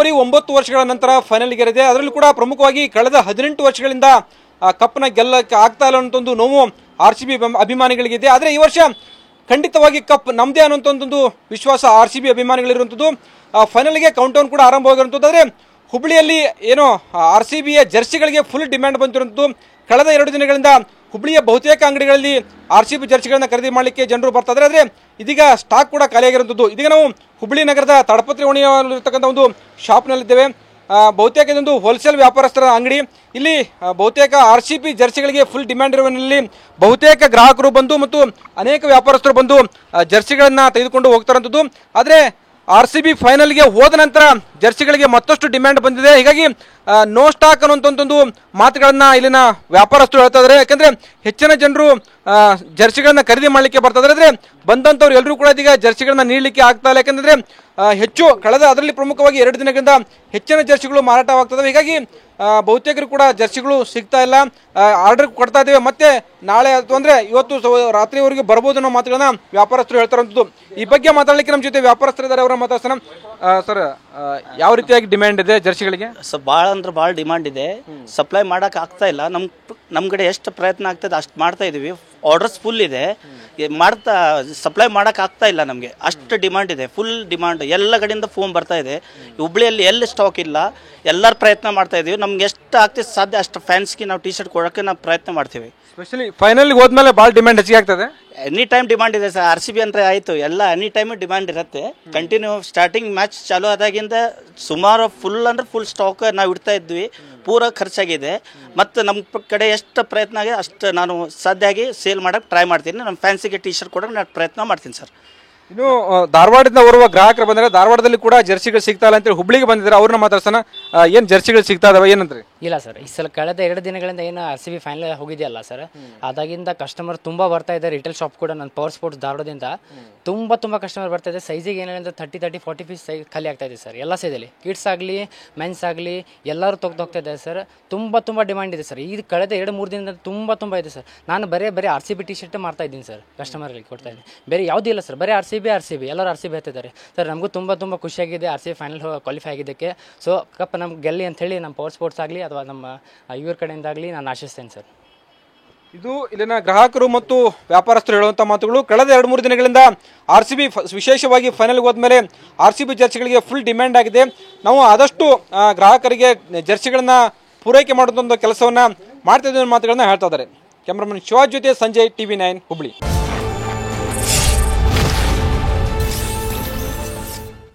ಬಾಹುಬಲಿ 9 ವರ್ಷಗಳ ನಂತರ ಫೈನಲ್ಗೇರಿದೆ. ಅದರಲ್ಲೂ ಕೂಡ ಪ್ರಮುಖವಾಗಿ ಕಳೆದ 18 ವರ್ಷಗಳಿಂದ ಕಪ್ನ ಗೆಲ್ಲಕ್ಕೆ ಆಗ್ತಾ ಇಲ್ಲ ಅನ್ನೋ ಒಂದು ನೋವು RCB ಅಭಿಮಾನಿಗಳಿಗಿದೆ. ಆದರೆ ಈ ವರ್ಷ ಖಂಡಿತವಾಗಿ ಕಪ್ ನಮ್ಮದೇ ಅನ್ನೋಂಥ ಒಂದು ವಿಶ್ವಾಸ RCB ಅಭಿಮಾನಿಗಳಿರುವಂಥದ್ದು. ಫೈನಲ್ಗೆ ಕೌಂಟೌನ್ ಕೂಡ ಆರಂಭವಾಗಿರುವಂಥದ್ದು. ಆದರೆ ಹುಬ್ಬಳ್ಳಿಯಲ್ಲಿ ಏನೋ RCBಯ ಜರ್ಸಿಗಳಿಗೆ ಫುಲ್ ಡಿಮ್ಯಾಂಡ್ ಬಂದಿರುವಂಥದ್ದು. ಕಳೆದ 2 ದಿನಗಳಿಂದ ಹುಬ್ಬಳ್ಳಿಯ ಬಹುತೇಕ ಅಂಗಡಿಗಳಲ್ಲಿ RCB ಜರ್ಸಿಗಳನ್ನ ಖರೀದಿ ಮಾಡಲಿಕ್ಕೆ ಜನರು ಬರ್ತಾ ಇದ್ದಾರೆ. ಆದರೆ ಇದೀಗ ಸ್ಟಾಕ್ ಕೂಡ ಖಾಲಿಯಾಗಿರುವಂಥದ್ದು. ಇದೀಗ ನಾವು ಹುಬ್ಬಳ್ಳಿ ನಗರದ ತಡಪತ್ರಿ ಓಣಿಯಲ್ಲಿರ್ತಕ್ಕಂಥ ಒಂದು ಶಾಪ್ನಲ್ಲಿದ್ದೇವೆ. ಬಹುತೇಕ ಇದೊಂದು ಹೋಲ್ಸೇಲ್ ವ್ಯಾಪಾರಸ್ಥರ ಅಂಗಡಿ. ಇಲ್ಲಿ ಬಹುತೇಕ RCB ಜರ್ಸಿಗಳಿಗೆ ಫುಲ್ ಡಿಮ್ಯಾಂಡ್ ಇರುವಲ್ಲಿ ಬಹುತೇಕ ಗ್ರಾಹಕರು ಬಂದು ಮತ್ತು ಅನೇಕ ವ್ಯಾಪಾರಸ್ಥರು ಬಂದು ಜರ್ಸಿಗಳನ್ನ ತೆಗೆದುಕೊಂಡು ಹೋಗ್ತಾರಂಥದ್ದು. ಆದರೆ RCB ಫೈನಲ್ಗೆ ಹೋದ ನಂತರ ಜರ್ಸಿಗಳಿಗೆ ಮತ್ತಷ್ಟು ಡಿಮ್ಯಾಂಡ್ ಬಂದಿದೆ. ಹೀಗಾಗಿ ನೋ ಸ್ಟಾಕ್ ಅನ್ನುವಂಥ ಒಂದು ಮಾತುಗಳನ್ನ ಇಲ್ಲಿನ ವ್ಯಾಪಾರಸ್ಥರು ಹೇಳ್ತಾ ಇದ್ದಾರೆ. ಯಾಕಂದ್ರೆ ಹೆಚ್ಚಿನ ಜನರು ಜರ್ಸಿಗಳನ್ನ ಖರೀದಿ ಮಾಡಲಿಕ್ಕೆ ಬರ್ತಾ ಇದ್ದಾರೆ. ಆದರೆ ಬಂದಂಥವ್ರು ಎಲ್ಲರೂ ಕೂಡ ಇದೀಗ ಜರ್ಸಿಗಳನ್ನ ನೀಡಲಿಕ್ಕೆ ಆಗ್ತಾ ಇಲ್ಲ. ಯಾಕಂದ್ರೆ ಹೆಚ್ಚು ಅದರಲ್ಲಿ ಪ್ರಮುಖವಾಗಿ 2 ದಿನಗಳಿಂದ ಹೆಚ್ಚಿನ ಜರ್ಸಿಗಳು ಮಾರಾಟವಾಗ್ತದೆ. ಹೀಗಾಗಿ ಬಹುತೇಕರು ಕೂಡ ಜರ್ಸಿಗಳು ಸಿಗ್ತಾ ಇಲ್ಲ. ಆರ್ಡರ್ ಕೊಡ್ತಾ ಇದ್ದೇವೆ, ಮತ್ತೆ ನಾಳೆ ಅಥವಾ ಅಂದ್ರೆ ಇವತ್ತು ರಾತ್ರಿವರೆಗೆ ಬರ್ಬೋದು ಅನ್ನೋ ಮಾತುಗಳನ್ನ ವ್ಯಾಪಾರಸ್ಥರು ಹೇಳ್ತಾರಂಥದ್ದು. ಈ ಬಗ್ಗೆ ಮಾತಾಡಲಿಕ್ಕೆ ನಮ್ಮ ಜೊತೆ ವ್ಯಾಪಾರಸ್ಥರು ಇದ್ದಾರೆ, ಅವರ ಮಾತಾಡ್ಸೋಣ. ಸರ್, ಯಾವ ರೀತಿಯಾಗಿ ಡಿಮ್ಯಾಂಡ್ ಇದೆ ಜರ್ಸಿಗಳಿಗೆ? ಸರ್, ಭಾಳ ಅಂದ್ರೆ ಭಾಳ ಡಿಮ್ಯಾಂಡ್ ಇದೆ. ಸಪ್ಲೈ ಮಾಡೋಕೆ ಆಗ್ತಾ ಇಲ್ಲ. ನಮ್ಮ ಕಡೆ ಎಷ್ಟು ಪ್ರಯತ್ನ ಆಗ್ತದೆ ಅಷ್ಟು ಮಾಡ್ತಾ ಇದೀವಿ. ಆರ್ಡರ್ಸ್ ಫುಲ್ ಇದೆ, ಸಪ್ಲೈ ಮಾಡೋಕೆ ಆಗ್ತಾ ಇಲ್ಲ. ನಮಗೆ ಅಷ್ಟು ಡಿಮ್ಯಾಂಡ್ ಇದೆ, ಫುಲ್ ಡಿಮ್ಯಾಂಡ್. ಎಲ್ಲ ಕಡೆಯಿಂದ ಫೋನ್ ಬರ್ತಾ ಇದೆ. ಹುಬ್ಳಿಯಲ್ಲಿ ಎಲ್ಲಿ ಸ್ಟಾಕ್ ಇಲ್ಲ, ಎಲ್ಲರೂ ಪ್ರಯತ್ನ ಮಾಡ್ತಾ ಇದೀವಿ. ನಮ್ಗೆ ಎಷ್ಟು ಆಗ್ತದೆ ಸಾಧ್ಯ ಅಷ್ಟು ಫ್ಯಾನ್ಸ್ಗೆ ನಾವು ಟಿ-ಶರ್ಟ್ ಕೊಡೋಕ್ಕೆ ನಾವು ಪ್ರಯತ್ನ ಮಾಡ್ತೀವಿ. ಸ್ಪೆಷಲಿ ಫೈನಲ್ಗೆ ಹೋದ್ಮೇಲೆ ಭಾಳ ಡಿಮ್ಯಾಂಡ್ ಹೆಚ್ಚಿಗೆ ಆಗ್ತದೆ. ಎನಿ ಟೈಮ್ ಡಿಮ್ಯಾಂಡ್ ಇದೆ ಸರ್. RCB ಅಂದರೆ ಆಯಿತು, ಎಲ್ಲ ಎನಿ ಟೈಮ್ ಡಿಮ್ಯಾಂಡ್ ಇರುತ್ತೆ. ಕಂಟಿನ್ಯೂ ಸ್ಟಾರ್ಟಿಂಗ್ ಮ್ಯಾಚ್ ಚಾಲೂ ಆದಾಗಿಂದ ಸುಮಾರು ಫುಲ್ ಅಂದ್ರೆ ಫುಲ್ ಸ್ಟಾಕ್ ನಾವು ಇಡ್ತಾ ಇದ್ವಿ. ಪೂರ ಖರ್ಚಾಗಿದೆ. ಮತ್ತು ನಮ್ಮ ಕಡೆ ಎಷ್ಟು ಪ್ರಯತ್ನ ಆಗಿದೆ ಅಷ್ಟು ನಾನು ಸಾಧ್ಯ ಆಗಿ ಸೇಲ್ ಮಾಡೋಕ್ಕೆ ಟ್ರೈ ಮಾಡ್ತೀನಿ. ನಮ್ಮ ಫ್ಯಾನ್ಸಿಗೆ ಟಿ-ಶರ್ಟ್ ಕೊಡೋಕೆ ನಾನು ಪ್ರಯತ್ನ ಮಾಡ್ತೀನಿ ಸರ್. ಇನ್ನು ಧಾರವಾಡದಿಂದ ಬರುವ ಗ್ರಾಹಕರು ಬಂದರೆ ಧಾರವಾಡದಲ್ಲಿ ಕೂಡ ಜರ್ಸಿಗಳು ಸಿಗ್ತಾ ಇಲ್ಲ ಅಂತೇಳಿ ಹುಬ್ಳಿಗೆ ಬಂದಿದ್ದಾರೆ. ಅವ್ರನ್ನ ಮಾತಾಡ್ಸೋಣ. ಏನು ಜರ್ಸಿಗಳು ಸಿಗ್ತಾ ಇದಾವೆ ಏನಂದ್ರೆ? ಇಲ್ಲ ಸರ್, ಈ ಸಲ ಕಳೆದ 2 ದಿನಗಳಿಂದ ಏನು RCB ಫೈನಲ್ ಹೋಗಿದೆಯಲ್ಲ ಸರ್, ಅದಾಗಿಂದ ಕಸ್ಟಮರ್ ತುಂಬ ಬರ್ತಾ ಇದ್ದಾರೆ. ರಿಟೇಲ್ ಶಾಪ್ ಕೂಡ ನನ್ನ ಪವರ್ ಸ್ಪೋರ್ಟ್ಸ್ ಧಾರವಾಡದಿಂದ ತುಂಬ ಕಸ್ಟಮರ್ ಬರ್ತಾ ಇದೆ. ಸೈಜಿಗೆ ಏನೇನಂದ್ರೆ 30-40 ಪೀಸ್ ಸೈಜ್ ಖಾಲಿ ಆಗ್ತಾ ಇದೆ ಸರ್. ಎಲ್ಲ ಸೈಜಲ್ಲಿ ಕಿಡ್ಸ್ ಆಗಲಿ ಮೆನ್ಸ್ ಆಗಲಿ ಎಲ್ಲರೂ ಹೋಗ್ತಾ ಇದ್ದಾರೆ ಸರ್. ತುಂಬ ಡಿಮ್ಯಾಂಡ್ ಇದೆ ಸರ್. ಇದು ಕಳೆದ 2-3 ದಿನದಿಂದ ತುಂಬ ಇದೆ ಸರ್. ನಾನು ಬರೀ RCB ಟಿ-ಶರ್ಟ್ ಮಾಡ್ತಾ ಇದ್ದೀನಿ ಸರ್, ಕಸ್ಟಮರ್ಗಳಿಗೆ ಕೊಡ್ತಾ ಇದ್ದೀನಿ. ಬೇರೆ ಯಾವುದೂ ಇಲ್ಲ ಸರ್, ಬರೀ RCB ಎಲ್ಲರೂ RCB ಹೇಳ್ತಿದ್ದಾರೆ ಸರ್. ನಮಗೂ ತುಂಬ ಖುಷಿಯಾಗಿದೆ RCB ಫೈನಲ್ ಕ್ವಾಲಿಫೈ ಆಗಿದ್ದಕ್ಕೆ. ಸೊ ಕಪ್ ನಮ್ಗೆ ಗೆಲ್ಲಿ ಅಂಥೇಳಿ ನಮ್ಮ ಪವರ್ ಸ್ಪೋರ್ಟ್ಸ್ ಆಗಲಿ ಅಥವಾ ನಮ್ಮ ಇವ್ರ ಕಡೆಯಿಂದಾಗಲಿ ನಾನು ಆಶಿಸ್ತೇನೆ ಸರ್. ಇದು ಇಲ್ಲಿನ ಗ್ರಾಹಕರು ಮತ್ತು ವ್ಯಾಪಾರಸ್ಥರು ಹೇಳುವಂಥ ಮಾತುಗಳು. ಕಳೆದ 2-3 ದಿನಗಳಿಂದ RCB ವಿಶೇಷವಾಗಿ ಫೈನಲ್ಗೆ ಹೋದ್ಮೇಲೆ RCB ಜರ್ಸಿಗಳಿಗೆ ಫುಲ್ ಡಿಮ್ಯಾಂಡ್ ಆಗಿದೆ. ನಾವು ಆದಷ್ಟು ಗ್ರಾಹಕರಿಗೆ ಜರ್ಸಿಗಳನ್ನ ಪೂರೈಕೆ ಮಾಡುವಂಥ ಕೆಲಸವನ್ನ ಮಾಡ್ತಾ ಇದ್ದೀವಿ ಮಾತುಗಳನ್ನ ಹೇಳ್ತಾ ಇದ್ದಾರೆ. ಕ್ಯಾಮ್ರಾಮನ್ ಶಿವಾಜ್ ಜೊತೆ ಸಂಜಯ್, TV9 ಹುಬ್ಳಿ.